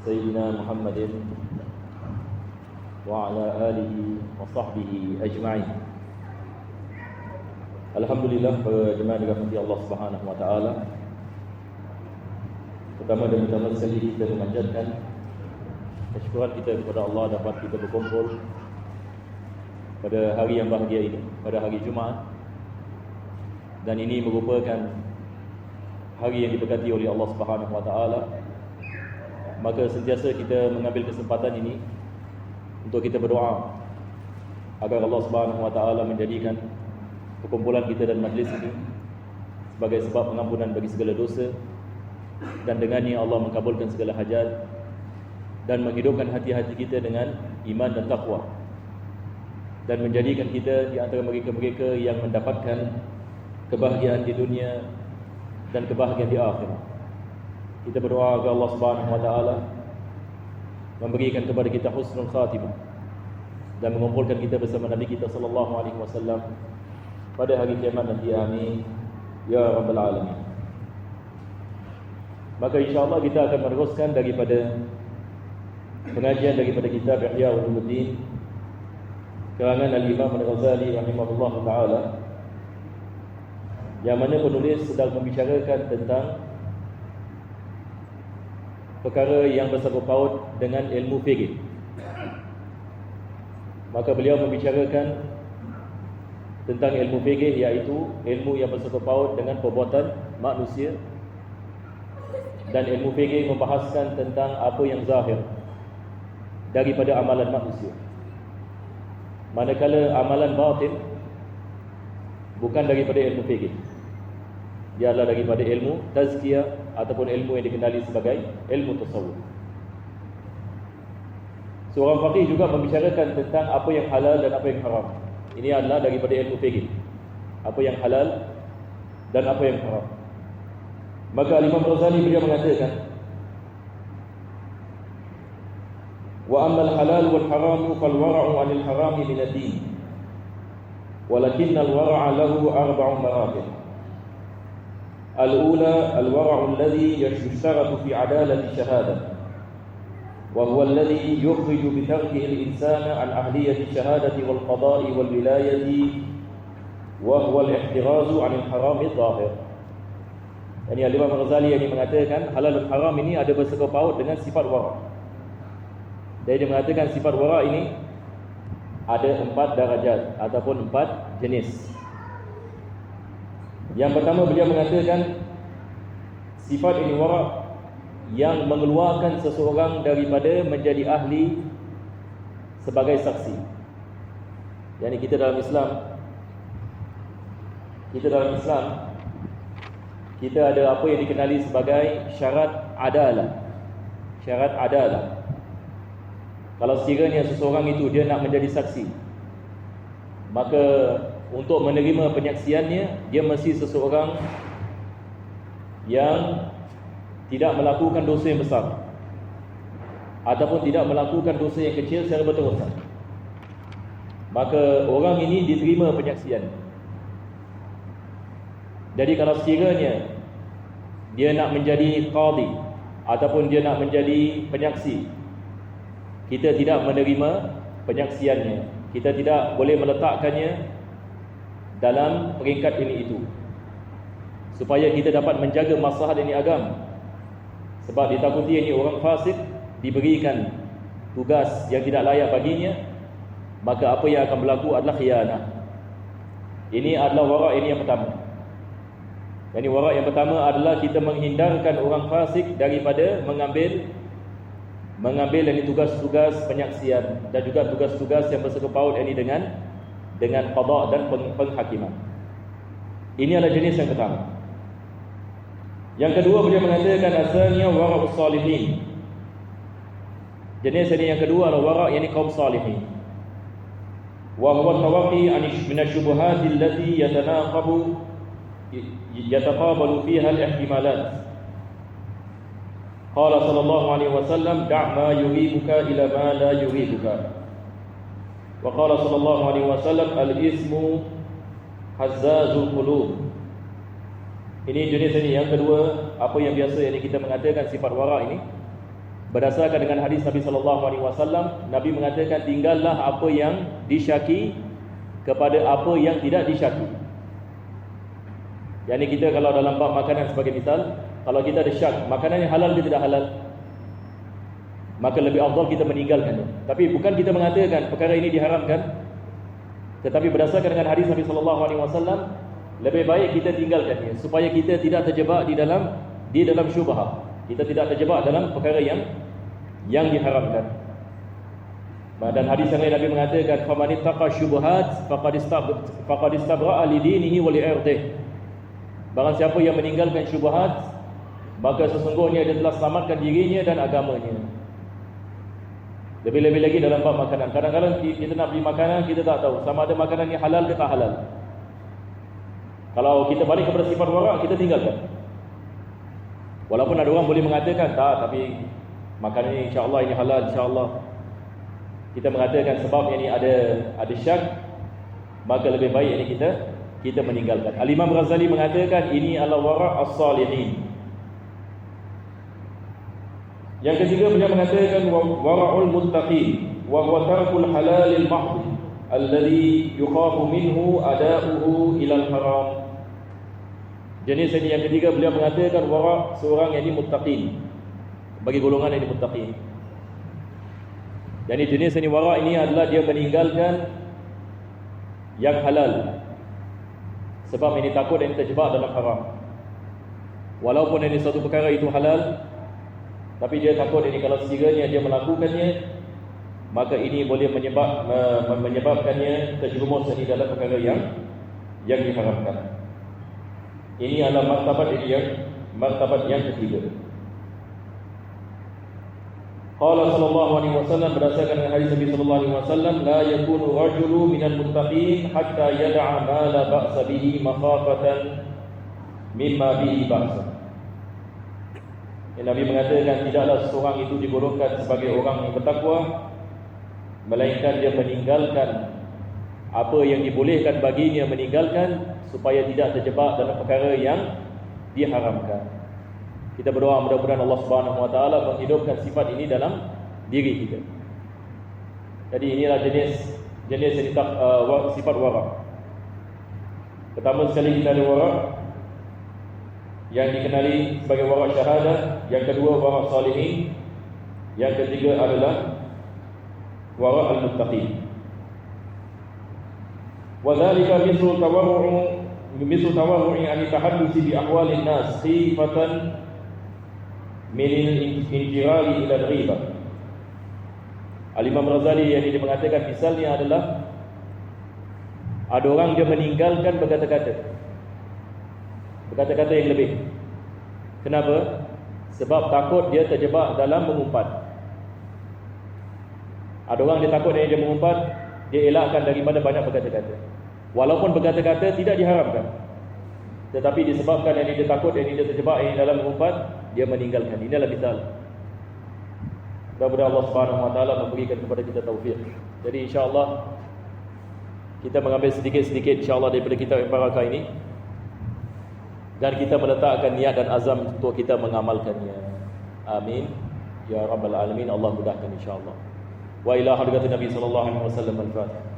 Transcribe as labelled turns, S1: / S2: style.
S1: سيدنا محمد وعلى آله وصحبه أجمعين. Alhamdulillah, jemaah dirahmati Allah Subhanahu wa taala. Pertama dan utama sekali kita memanjatkan kesyukuran kita kepada Allah dapat kita berkumpul pada hari yang bahagia ini, pada hari Jumaat. Dan ini merupakan hari yang diberkati oleh Allah Subhanahu wa taala. Maka sentiasa kita mengambil kesempatan ini untuk kita berdoa agar Allah Subhanahu wa taala menjadikan perkumpulan kita dan majlis ini sebagai sebab pengampunan bagi segala dosa, dan dengannya Allah mengabulkan segala hajat dan menghidupkan hati-hati kita dengan iman dan taqwa, dan menjadikan kita di antara mereka-mereka yang mendapatkan kebahagiaan di dunia dan kebahagiaan di akhirat. Kita berdoa agar Allah Subhanahu wa taala memberikan kepada kita husnul khatimah dan mengumpulkan kita bersama Nabi kita sallallahu alaihi wasallam pada hari kiamat nanti. Amin ya rabbal alamin. Maka insya-Allah kita akan meneruskan daripada pengajian daripada kitab Ihya Ulumuddin karangan Al-Imam Al-Ghazali rahimahullah taala, yang mana penulis sedang membicarakan tentang perkara yang bersangkut paut dengan ilmu fikih. Maka beliau membicarakan tentang ilmu fikih, iaitu ilmu yang bersangkut paut dengan perbuatan manusia, dan ilmu fikih membahaskan tentang apa yang zahir daripada amalan manusia. Manakala amalan batin bukan daripada ilmu fikih, dia adalah daripada ilmu tazkiyah ataupun ilmu yang dikenali sebagai ilmu tasawuf. Seorang faqih juga membicarakan tentang apa yang halal dan apa yang haram. Ini adalah daripada ilmu fikih, apa yang halal dan apa yang haram. Maka Imam Ghazali beliau mengatakan, wa ammal halal wal haram fal wara'u 'anil harami min ad-din, walakinna al-wara'a lahu arba'u maratib. Al-ula al-wara'u alladhi yashtaratu fi 'adalati shahadah, وهو الذي يخرج بتركه الإنسان عن أهلية الشهادة والقضاء والولاية، وهو الاحتراز عن الحرام الظاهر. Yani Imam Ghazali yang mengatakan halal dan haram ini ada bersangkut paut dengan sifat wara'. Dia mengatakan sifat wara' ini ada 4 darajat ataupun 4 jenis. Yang pertama beliau mengatakan sifat ini wara' yang mengeluarkan seseorang daripada menjadi ahli sebagai saksi. Yani kita dalam Islam kita ada apa yang dikenali sebagai syarat adalah. Syarat adalah, kalau sekiranya seseorang itu dia nak menjadi saksi, maka untuk menerima penyaksiannya dia mesti seseorang yang tidak melakukan dosa yang besar ataupun tidak melakukan dosa yang kecil secara berterusan. Maka orang ini diterima penyaksian. Jadi kalau sekiranya dia nak menjadi qadi ataupun dia nak menjadi penyaksi, kita tidak menerima penyaksiannya, kita tidak boleh meletakkannya dalam peringkat ini itu, supaya kita dapat menjaga maslahat ini agama. Sebab ditakuti ini orang fasik diberikan tugas yang tidak layak baginya, maka apa yang akan berlaku adalah khianah. Ini adalah wara' ini yang pertama. Yani wara' yang pertama adalah kita menghindarkan orang fasik daripada mengambil ini tugas-tugas penyaksian dan juga tugas-tugas yang bersangkut paut ini dengan qada dan penghakiman. Ini adalah jenis yang pertama. Yang kedua beliau mengatakan asalnya wara'us salihin. Jenis ini yang kedua adalah wara' yakni kaum salihin. Wa huwa tawaqi min asy-syubuhat allati yataqabalu fiha al-ihtimalat. Qala sallallahu alaihi wasallam da' ma yuribuka ila ma la yuribuka. Wa qala sallallahu alaihi wasallam al-ismu hazzazul qulub. Ini jenis ini yang kedua, apa yang biasa yang kita mengatakan sifat wara' ini. berdasarkan dengan hadis Nabi SAW, Nabi mengatakan tinggallah apa yang disyaki kepada apa yang tidak disyaki. Yang ni kita kalau dalam bab makanan sebagai misal, kalau kita ada syak makanan yang halal ke tidak halal, maka lebih afdal kita meninggalkannya. Tapi bukan kita mengatakan perkara ini diharamkan, tetapi berdasarkan dengan hadis Nabi SAW, lebih baik kita tinggalkannya supaya kita tidak terjebak di dalam syubhat. Kita tidak terjebak dalam perkara yang diharamkan. Dan hadis yang lain Nabi mengatakan, "Faman ittaqa syubhat faqad istabra'a li dinihi wa li 'irdihi." Barang siapa yang meninggalkan syubhat, maka sesungguhnya dia telah selamatkan dirinya dan agamanya. Lebih-lebih lagi dalam bab makanan. Kadang-kadang kita nak beli makanan, kita tak tahu sama ada makanan ni halal ke tak halal. Kalau kita balik kepada sifat wara', kita tinggalkan. Walaupun ada orang boleh mengatakan, tak, tapi makanan ni insya-Allah ini halal, insya-Allah. Kita mengatakan sebab yang ni ada syak, maka lebih baik ini kita meninggalkan. Al-Imam Ghazali mengatakan ini adalah wara' as-salihin. Yang ketiga beliau mengatakan wara'ul muttaqin wa huwa tarkul halalil mahdh alladhi yukhafu minhu ada'uhu ila al-haram. Jenis ini yang ketiga beliau mengatakan wara' seorang yang ini muttaqin, bagi golongan yang ini muttaqin. Jadi jenis ini wara' ini adalah dia meninggalkan yang halal sebab ini takut dan terjebak dalam haram. Walaupun ini satu perkara itu halal, tapi dia takut ini kalau sekiranya dia melakukannya, maka ini boleh menyebabkannya terjerumus di dalam perkara yang diharamkan. Ini adalah martabat yang ketiga. Qala sallallahu alaihi wasallam, berdasarkan dengan hadis Nabi sallallahu alaihi wasallam, la yakunu rajulu minal muttaqin hatta yad'a ma la ba'sa bihi makhafatan mimma bihi ba'sa. Nabi mengatakan tidaklah seorang itu digolongkan sebagai orang yang bertakwa, melainkan dia meninggalkan apa yang dibolehkan baginya meninggalkan supaya tidak terjebak dalam perkara yang diharamkan. Kita berdoa mudah-mudahan Allah Subhanahu wa taala menghidupkan sifat ini dalam diri kita. Jadi inilah jenis sifat wara'. Pertama sekali kita ada wara' yang dikenali sebagai wara' syahadah, yang kedua wara' salihin, yang ketiga adalah wara' al-muttaqin. Wa dzalika mithlu tawarru'i an tahaddusi bi ahwalin nas khifatan min al-injirali ila al-ghibah. Al-Imam Ghazali yang ini mengatakan misalnya adalah ada orang dia meninggalkan berkata-kata yang lebih. Kenapa? Sebab takut dia terjebak dalam mengumpat. Ada orang dia takut dia mengumpat, dia elakkan daripada banyak berkata-kata. Walaupun berkata-kata tidak diharamkan, tetapi disebabkan yang dia takut, yang dia terjebak dalam mengumpat, dia meninggalkan. Inilah misal. Mudah-mudahan Allah Subhanahu wa taala memberikan kepada kita taufik. Jadi insya-Allah kita mengambil sedikit-sedikit insya-Allah daripada kitab Barakah ini, dan kita meletakkan niat dan azam untuk kita mengamalkannya. Amin ya rabbal alamin. Allah mudahkan insya-Allah. Wa ila hadratin Nabi sallallahu alaihi wasallam al-Fatihah.